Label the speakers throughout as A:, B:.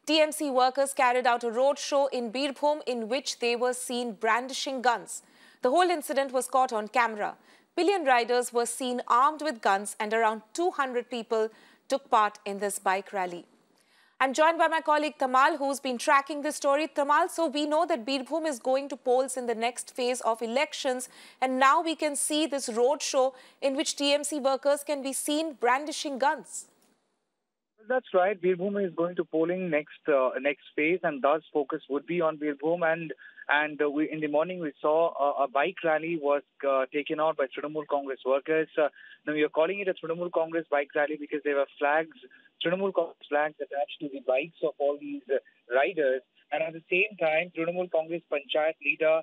A: TMC workers carried out a roadshow in Birbhum in which they were seen brandishing guns. The whole incident was caught on camera. Pillion riders were seen armed with guns and around 200 people took part in this bike rally. I'm joined by my colleague Tamal, who's been tracking this story. Tamal, so we know that Birbhum is going to polls in the next phase of elections, and now we can see this roadshow in which TMC workers can be seen brandishing guns.
B: That's right. Birbhum is going to polling next phase, and thus focus would be on Birbhum. And in the morning we saw a bike rally was taken out by Trinamool Congress workers. Now we are calling it a Trinamool Congress bike rally because there were flags, Trinamool Congress flags attached to the bikes of all these riders. And at the same time, Trinamool Congress Panchayat leader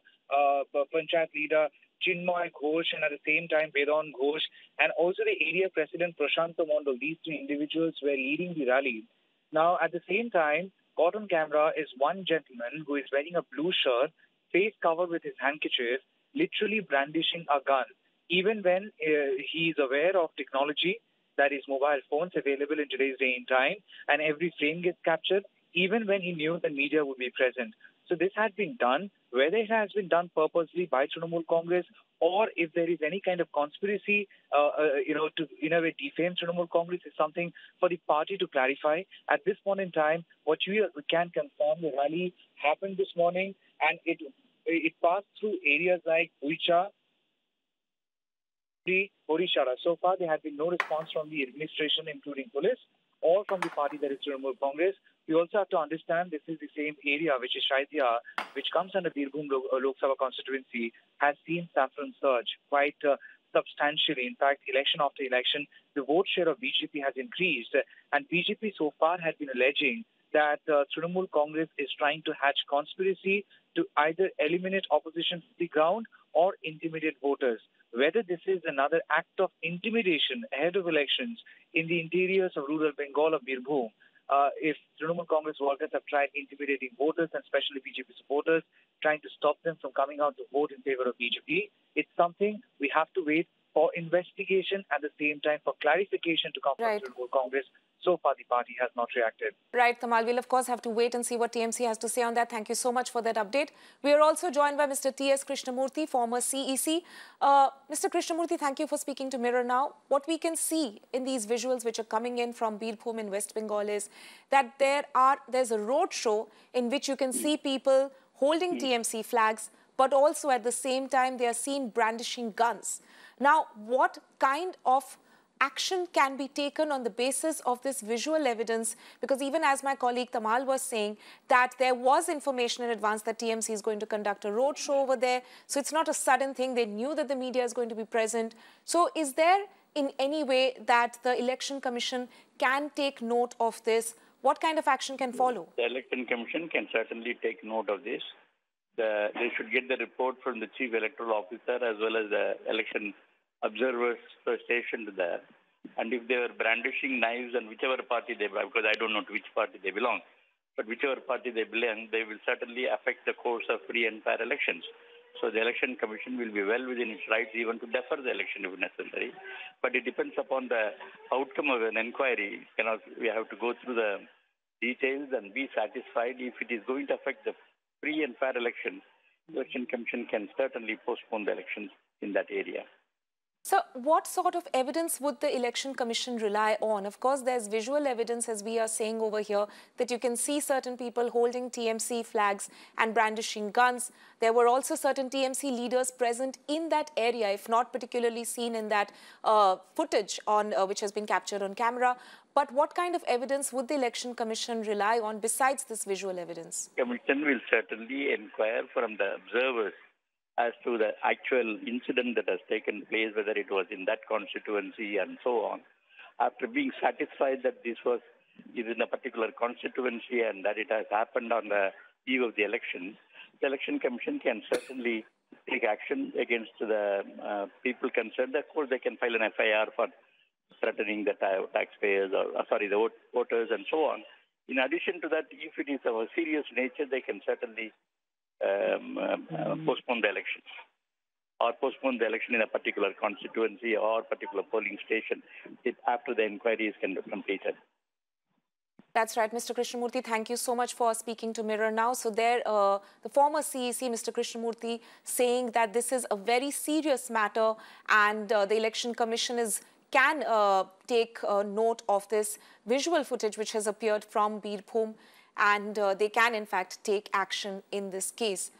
B: Chinmay Ghosh, and at the same time Vedant Ghosh, and also the area president Prashant Mondal. These three individuals were leading the rally. Now, at the same time, caught on camera is one gentleman who is wearing a blue shirt, face covered with his handkerchief, literally brandishing a gun. Even when he is aware of technology, that is mobile phones available in today's day and time, and every frame gets captured, even when he knew the media would be present. So this has been done, whether it has been done purposely by Trinamool Congress or if there is any kind of conspiracy, to in a way defame Trinamool Congress is something for the party to clarify. At this point in time, what we can confirm, the rally happened this morning and it passed through areas like Uicha, Orishara. So far, there has been no response from the administration, including police, or from the party that is Trinamool Congress. We also have to understand this is the same area, which is Shaitia, which comes under Birbhum Lok Sabha constituency, has seen saffron surge quite substantially. In fact, election after election, the vote share of BJP has increased. And BJP so far has been alleging that Trinamool Congress is trying to hatch conspiracy to either eliminate opposition from the ground or intimidate voters. Whether this is another act of intimidation ahead of elections in the interiors of rural Bengal of Birbhum, if Trinamool Congress workers have tried intimidating voters and especially BJP supporters, trying to stop them from coming out to vote in favor of BJP, it's something we have to wait for investigation, at the same time for clarification to come from Trinamool Congress. So far, the party has not reacted.
A: Right, Tamal. We'll, of course, have to wait and see what TMC has to say on that. Thank you so much for that update. We are also joined by Mr. T.S. Krishnamurthy, former CEC. Mr. Krishnamurthy, thank you for speaking to Mirror Now. What we can see in these visuals which are coming in from Birbhum in West Bengal is that there's a road show in which you can see people holding TMC flags, but also at the same time they are seen brandishing guns. Now, what kind of action can be taken on the basis of this visual evidence? Because even as my colleague Tamal was saying, that there was information in advance that TMC is going to conduct a road show over there. So it's not a sudden thing. They knew that the media is going to be present. So is there in any way that the Election Commission can take note of this? What kind of action can follow?
C: The Election Commission can certainly take note of this. They should get the report from the Chief Electoral Officer as well as the election observers stationed there. And if they were brandishing knives and whichever party they belong, because I don't know to which party they belong, but whichever party they belong, they will certainly affect the course of free and fair elections. So the Election Commission will be well within its rights even to defer the election if necessary. But it depends upon the outcome of an inquiry. We have to go through the details and be satisfied. If it is going to affect the free and fair elections, the Election Commission can certainly postpone the elections in that area.
A: So what sort of evidence would the Election Commission rely on? Of course, there's visual evidence, as we are saying over here, that you can see certain people holding TMC flags and brandishing guns. There were also certain TMC leaders present in that area, if not particularly seen in that footage which has been captured on camera. But what kind of evidence would the Election Commission rely on besides this visual evidence?
C: The Commission will certainly inquire from the observers as to the actual incident that has taken place, whether it was in that constituency and so on. After being satisfied that this is in a particular constituency and that it has happened on the eve of the election, the Election Commission can certainly take action against the people concerned. Of course, they can file an FIR for threatening the taxpayers the voters and so on. In addition to that, if it is of a serious nature, they can certainly postpone the elections or postpone the election in a particular constituency or particular polling station after the inquiry is completed.
A: That's right, Mr. Krishnamurthy. Thank you so much for speaking to Mirror Now. So there, the former CEC, Mr. Krishnamurthy, saying that this is a very serious matter and the Election Commission can take note of this visual footage which has appeared from Birbhum, and they can, in fact, take action in this case.